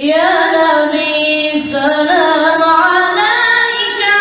Ya Nabi salam alaika,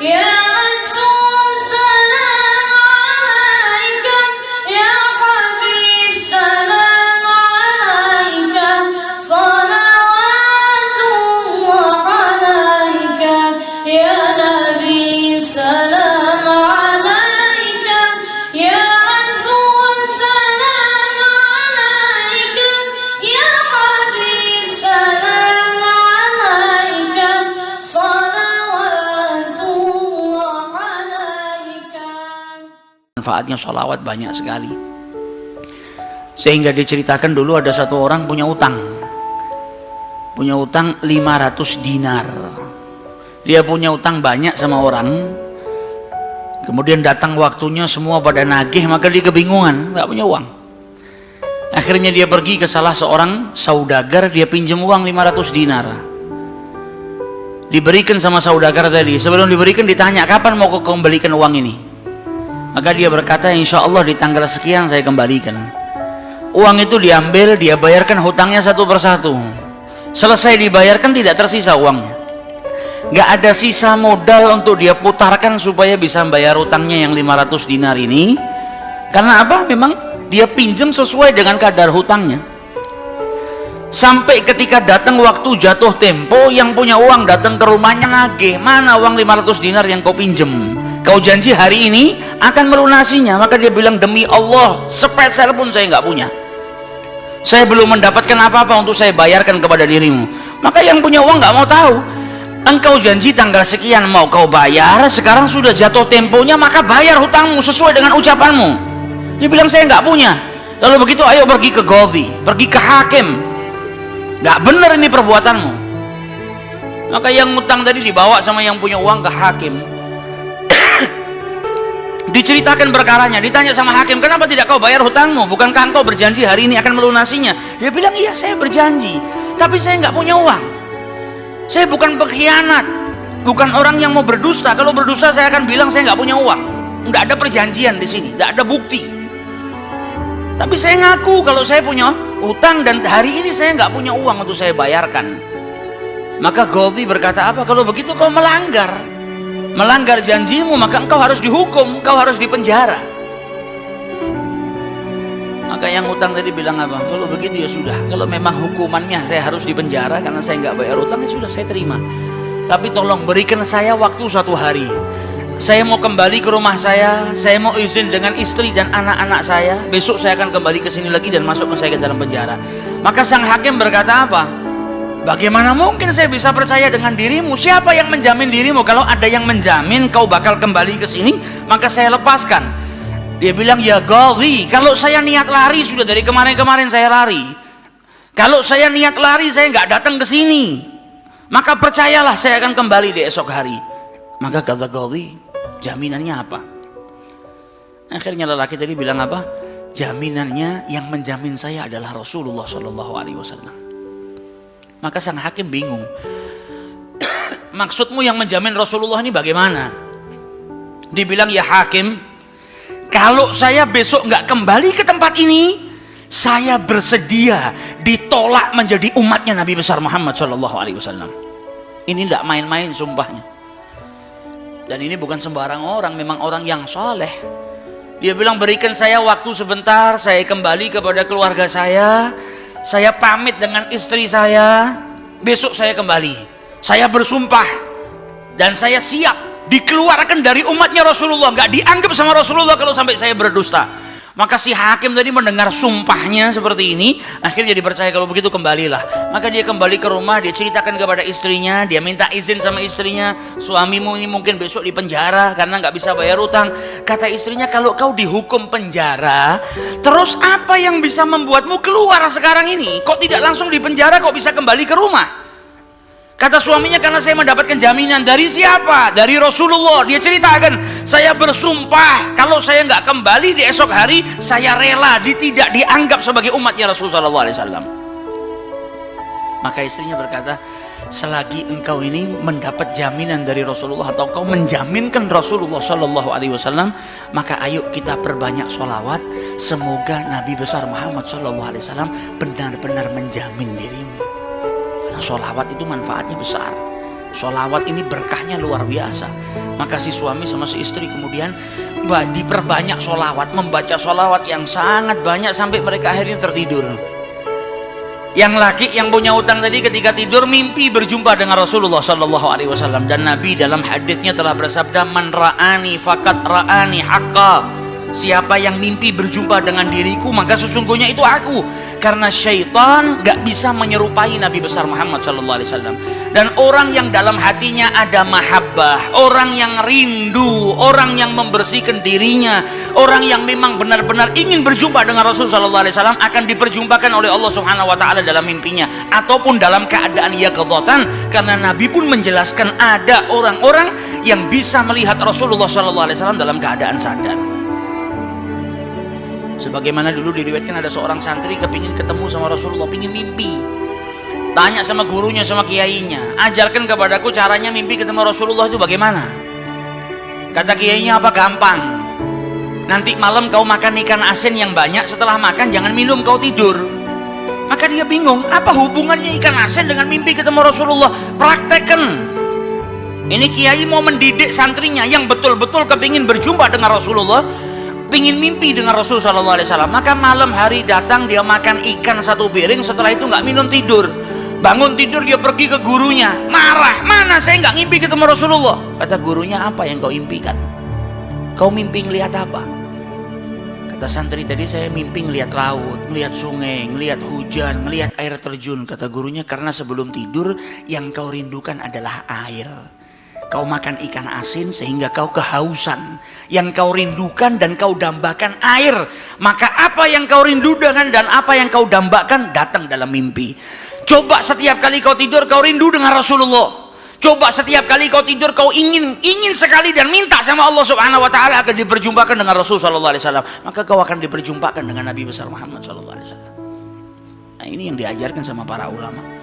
ya Rasul salam alaika, ya Habib salam alaika, salawatullah alaika, ya Nabi salam alaika, ya Rasul salam alaika, ya Habib salam alaika, salawatullah alaika. Manfaatnya sholawat banyak sekali, sehingga diceritakan dulu ada satu orang punya utang 500 dinar. Dia punya utang banyak sama orang, kemudian datang waktunya semua pada nagih, maka dia kebingungan, nggak punya uang. Akhirnya dia pergi ke salah seorang saudagar, dia pinjam uang 500 dinar. Diberikan sama saudagar tadi. Sebelum diberikan ditanya, kapan mau kau kembalikan uang ini? Maka dia berkata, insya Allah di tanggal sekian saya kembalikan. Uang itu diambil, dia bayarkan hutangnya satu persatu. Selesai dibayarkan tidak tersisa uangnya. Nggak ada sisa modal untuk dia putarkan supaya bisa membayar hutangnya yang 500 dinar ini. Karena apa? Memang dia pinjam sesuai dengan kadar hutangnya. Sampai ketika datang waktu jatuh tempo, yang punya uang datang ke rumahnya nagih, mana uang 500 dinar yang kau pinjam? Kau janji hari ini akan melunasinya. Maka dia bilang, demi Allah sepeser pun saya nggak punya. Saya belum mendapatkan apa-apa untuk saya bayarkan kepada dirimu. Maka yang punya uang nggak mau tahu. Engkau janji tanggal sekian mau kau bayar, sekarang sudah jatuh temponya, maka bayar hutangmu sesuai dengan ucapanmu. Dia bilang, saya nggak punya. Lalu begitu, ayo pergi ke Qadhi, pergi ke hakim. Nggak benar ini perbuatanmu. Maka yang ngutang tadi dibawa sama yang punya uang ke hakim. Diceritakan perkaranya, ditanya sama hakim, kenapa tidak kau bayar hutangmu? Bukankah engkau berjanji hari ini akan melunasinya? Dia bilang, iya saya berjanji, tapi saya nggak punya uang. Saya bukan pengkhianat, bukan orang yang mau berdusta. Kalau berdusta saya akan bilang saya nggak punya uang. Nggak ada perjanjian di sini, nggak ada bukti. Tapi saya ngaku kalau saya punya utang dan hari ini saya nggak punya uang untuk saya bayarkan. Maka Qadhi berkata, apa? Kalau begitu kau melanggar janjimu, maka engkau harus dihukum, engkau harus dipenjara. Maka yang utang tadi bilang apa? Kalau begitu ya sudah, kalau memang hukumannya saya harus dipenjara karena saya nggak bayar utang, ya sudah saya terima. Tapi tolong berikan saya waktu 1 hari. Saya mau kembali ke rumah saya mau izin dengan istri dan anak-anak saya. Besok saya akan kembali ke sini lagi dan masukkan saya ke dalam penjara. Maka sang hakim berkata apa? Bagaimana mungkin saya bisa percaya dengan dirimu? Siapa yang menjamin dirimu? Kalau ada yang menjamin kau bakal kembali ke sini, maka saya lepaskan. Dia bilang, ya Qadhi, kalau saya niat lari, sudah dari kemarin-kemarin saya lari. Kalau saya niat lari, saya nggak datang ke sini. Maka percayalah saya akan kembali di esok hari. Maka kata Qadhi, jaminannya apa? Akhirnya lelaki tadi bilang apa? Jaminannya yang menjamin saya adalah Rasulullah SAW. Maka sang hakim bingung. Maksudmu yang menjamin Rasulullah ini bagaimana? Dibilang, ya hakim, kalau saya besok nggak kembali ke tempat ini, saya bersedia ditolak menjadi umatnya Nabi besar Muhammad SAW. Ini tidak main-main sumpahnya. Dan ini bukan sembarang orang, memang orang yang soleh. Dia bilang, berikan saya waktu sebentar, saya kembali kepada keluarga saya pamit dengan istri saya, besok saya kembali. Saya bersumpah dan saya siap dikeluarkan dari umatnya Rasulullah, nggak dianggap sama Rasulullah kalau sampai saya berdusta. Maka si hakim tadi mendengar sumpahnya seperti ini, akhirnya dipercaya. Kalau begitu kembalilah. Maka dia kembali ke rumah, dia ceritakan kepada istrinya, dia minta izin sama istrinya, suamimu ini mungkin besok di penjara karena nggak bisa bayar utang. Kata istrinya, kalau kau dihukum penjara, terus apa yang bisa membuatmu keluar sekarang ini? Kok tidak langsung di penjara, kok bisa kembali ke rumah? Kata suaminya, karena saya mendapatkan jaminan. Dari siapa? Dari Rasulullah. Dia ceritakan, saya bersumpah kalau saya nggak kembali di esok hari, saya rela tidak dianggap sebagai umatnya Rasulullah SAW. Maka istrinya berkata, selagi engkau ini mendapat jaminan dari Rasulullah atau kau menjaminkan Rasulullah SAW, maka ayo kita perbanyak sholawat. Semoga Nabi besar Muhammad SAW benar-benar menjamin dirimu. sholawat itu manfaatnya besar. Sholawat ini berkahnya luar biasa. Maka si suami sama si istri kemudian diperbanyak sholawat, membaca sholawat yang sangat banyak sampai mereka akhirnya tertidur. Yang laki yang punya utang tadi ketika tidur mimpi berjumpa dengan Rasulullah Shallallahu Alaihi Wasallam, dan Nabi dalam hadisnya telah bersabda, man ra'ani fakat ra'ani haqqa. Siapa yang mimpi berjumpa dengan diriku maka sesungguhnya itu aku, karena syaitan gak bisa menyerupai Nabi besar Muhammad SAW. Dan orang yang dalam hatinya ada mahabbah, orang yang rindu, orang yang membersihkan dirinya, orang yang memang benar-benar ingin berjumpa dengan Rasul SAW akan diperjumpakan oleh Allah Subhanahu Wa Taala dalam mimpinya ataupun dalam keadaan yaqdzatan, karena Nabi pun menjelaskan ada orang-orang yang bisa melihat Rasulullah SAW dalam keadaan sadar. Sebagaimana dulu diriwayatkan ada seorang santri kepingin ketemu sama Rasulullah, pingin mimpi. Tanya sama gurunya, sama kiainya, ajarkan kepadaku caranya mimpi ketemu Rasulullah itu bagaimana. Kata kiainya, apa? Gampang. Nanti malam kau makan ikan asin yang banyak, setelah makan jangan minum, kau tidur. Maka dia bingung, apa hubungannya ikan asin dengan mimpi ketemu Rasulullah? Praktekkan. Ini kiai mau mendidik santrinya yang betul-betul kepingin berjumpa dengan Rasulullah, pingin mimpi dengan Rasul Sallallahu Alaihi Wasallam. Maka malam hari datang dia makan ikan satu piring, setelah itu nggak minum, tidur. Bangun tidur dia pergi ke gurunya, marah, mana saya nggak ngimpi ketemu Rasulullah. Kata gurunya, apa yang kau impikan? Kau mimpi ngelihat apa? Kata santri tadi, saya mimpi ngelihat laut, ngelihat sungai, ngelihat hujan, ngelihat air terjun. Kata gurunya, karena sebelum tidur yang kau rindukan adalah air. Kau makan ikan asin sehingga kau kehausan. Yang kau rindukan dan kau dambakan air. Maka apa yang kau rindukan dan apa yang kau dambakan datang dalam mimpi. Coba setiap kali kau tidur kau rindu dengan Rasulullah. Coba setiap kali kau tidur kau ingin sekali dan minta sama Allah Subhanahu Wa Taala agar diperjumpakan dengan Rasul Sallallahu Alaihi Wasallam. Maka kau akan diperjumpakan dengan Nabi besar Muhammad Sallallahu Alaihi Wasallam. Nah, ini yang diajarkan sama para ulama.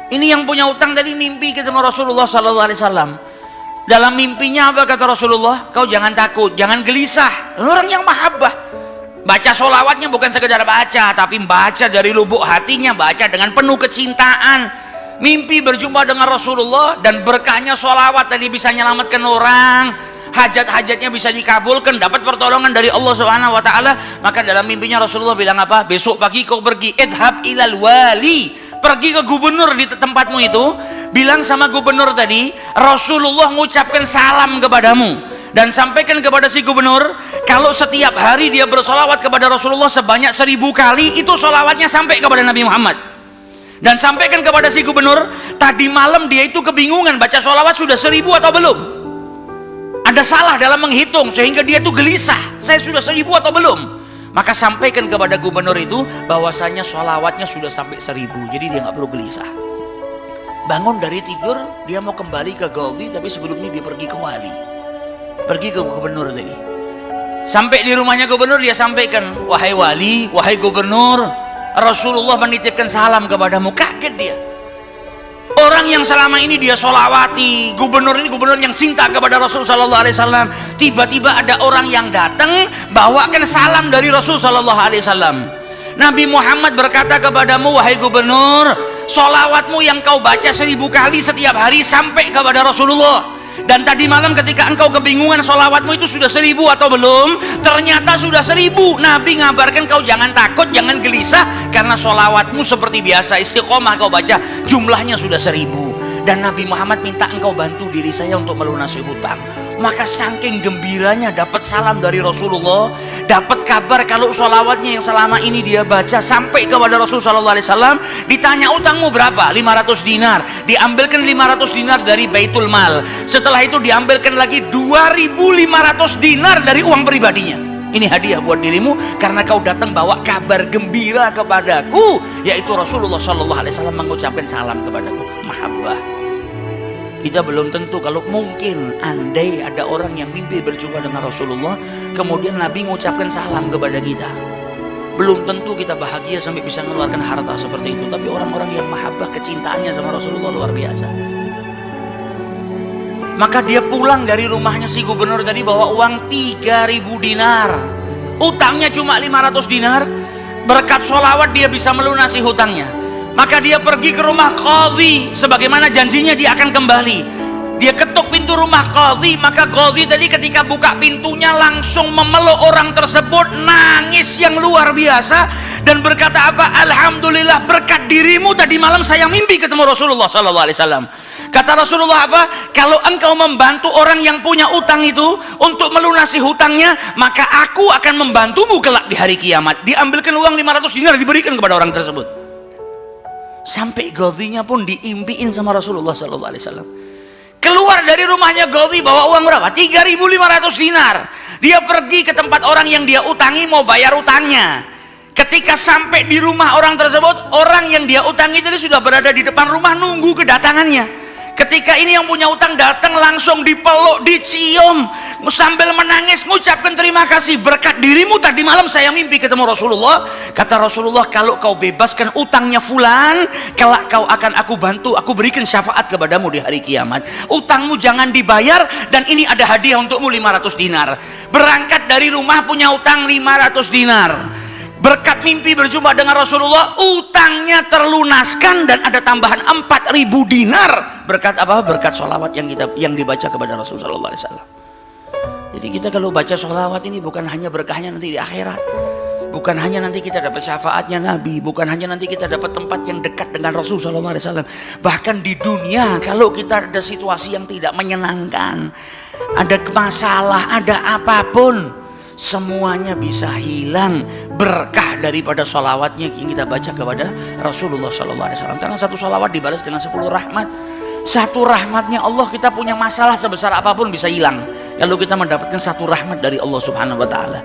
Ini yang punya utang tadi mimpi ketemu Rasulullah Sallallahu Alaihi Wasallam. Dalam mimpinya apa kata Rasulullah? Kau jangan takut, jangan gelisah. Orang yang mahabbah, baca sholawatnya bukan sekedar baca, tapi baca dari lubuk hatinya, baca dengan penuh kecintaan. Mimpi berjumpa dengan Rasulullah dan berkahnya sholawat tadi bisa menyelamatkan orang, hajat-hajatnya bisa dikabulkan, dapat pertolongan dari Allah Subhanahu Wa Taala. Maka dalam mimpinya Rasulullah bilang apa? Besok pagi kau pergi, idhab ilal wali. Pergi ke gubernur di tempatmu itu, bilang sama gubernur tadi, Rasulullah mengucapkan salam kepadamu, dan sampaikan kepada si gubernur, kalau setiap hari dia bersolawat kepada Rasulullah sebanyak 1000 kali, itu solawatnya sampai kepada Nabi Muhammad. Dan sampaikan kepada si gubernur, tadi malam dia itu kebingungan, baca solawat sudah 1000 atau belum, ada salah dalam menghitung sehingga dia itu gelisah, saya sudah 1000 atau belum. Maka sampaikan kepada gubernur itu bahwasanya sholawatnya sudah sampai 1000, jadi dia nggak perlu gelisah. Bangun dari tidur, dia mau kembali ke Gaudi, tapi sebelumnya dia pergi ke wali, pergi ke gubernur tadi. Sampai di rumahnya gubernur, dia sampaikan, wahai wali, wahai gubernur, Rasulullah menitipkan salam kepadamu. Kaget dia. Orang yang selama ini dia sholawati, gubernur ini gubernur yang cinta kepada Rasul Sallallahu Alaihi Wasallam, tiba-tiba ada orang yang datang bawakan salam dari Rasul Sallallahu Alaihi Wasallam. Nabi Muhammad berkata kepadamu, wahai gubernur, sholawatmu yang kau baca 1000 kali setiap hari sampai kepada Rasulullah. Dan tadi malam ketika engkau kebingungan sholawatmu itu sudah 1000 atau belum, ternyata sudah 1000. Nabi ngabarkan kau jangan takut, jangan gelisah, karena sholawatmu seperti biasa, istiqomah kau baca, jumlahnya sudah 1000. Dan Nabi Muhammad minta engkau bantu diri saya untuk melunasi hutang. Maka saking gembiranya dapat salam dari Rasulullah, dapat kabar kalau sholawatnya yang selama ini dia baca sampai kepada Rasul Sallallahu Alaihi Wasallam. Ditanya utangmu berapa? 500 dinar. Diambilkan 500 dinar dari Baitul Mal. Setelah itu diambilkan lagi 2500 dinar dari uang pribadinya. Ini hadiah buat dirimu karena kau datang bawa kabar gembira kepadaku, yaitu Rasulullah Sallallahu Alaihi Wasallam mengucapkan salam kepadaku. Mahabbah. Kita belum tentu, kalau mungkin andai ada orang yang mimpi berjumpa dengan Rasulullah kemudian Nabi mengucapkan salam kepada kita, belum tentu kita bahagia sampai bisa mengeluarkan harta seperti itu. Tapi orang-orang yang mahabbah, kecintaannya sama Rasulullah luar biasa. Maka dia pulang dari rumahnya si gubernur tadi bawa uang 3000 dinar, utangnya cuma 500 dinar. Berkat sholawat dia bisa melunasi hutangnya. Maka dia pergi ke rumah qadhi, sebagaimana janjinya dia akan kembali. Dia ketuk pintu rumah qadhi, maka qadhi tadi ketika buka pintunya langsung memeluk orang tersebut, nangis yang luar biasa dan berkata apa? Alhamdulillah, berkat dirimu tadi malam saya mimpi ketemu Rasulullah SAW. Kata Rasulullah apa? Kalau engkau membantu orang yang punya utang itu untuk melunasi hutangnya, maka aku akan membantumu kelak di hari kiamat. Diambilkan uang 500 dinar diberikan kepada orang tersebut. Sampai qadhinya pun diimpiin sama Rasulullah SAW. Keluar dari rumahnya qadhi bawa uang berapa? 3.500 dinar. Dia pergi ke tempat orang yang dia utangi mau bayar utangnya. Ketika sampai di rumah orang tersebut, orang yang dia utangi tadi sudah berada di depan rumah nunggu kedatangannya. Ketika ini yang punya utang datang, langsung dipeluk, dicium, sambil menangis mengucapkan terima kasih, berkat dirimu tadi malam saya mimpi ketemu Rasulullah. Kata Rasulullah, kalau kau bebaskan utangnya fulan, kelak kau akan aku bantu, aku berikan syafaat kepadamu di hari kiamat. Utangmu jangan dibayar, dan ini ada hadiah untukmu 500 dinar. Berangkat dari rumah punya utang 500 dinar. Berkat mimpi berjumpa dengan Rasulullah, utangnya terlunaskan dan ada tambahan 4.000 dinar. Berkat apa? Berkat sholawat yang dibaca kepada Rasulullah SAW. Jadi kita kalau baca sholawat ini bukan hanya berkahnya nanti di akhirat, bukan hanya nanti kita dapat syafaatnya Nabi, bukan hanya nanti kita dapat tempat yang dekat dengan Rasulullah SAW. Bahkan di dunia kalau kita ada situasi yang tidak menyenangkan, ada masalah, ada apapun, semuanya bisa hilang berkah daripada sholawatnya yang kita baca kepada Rasulullah SAW. Karena satu sholawat dibalas dengan 10 rahmat. Satu rahmatnya Allah, kita punya masalah sebesar apapun bisa hilang kalau kita mendapatkan satu rahmat dari Allah Subhanahu wa Ta'ala.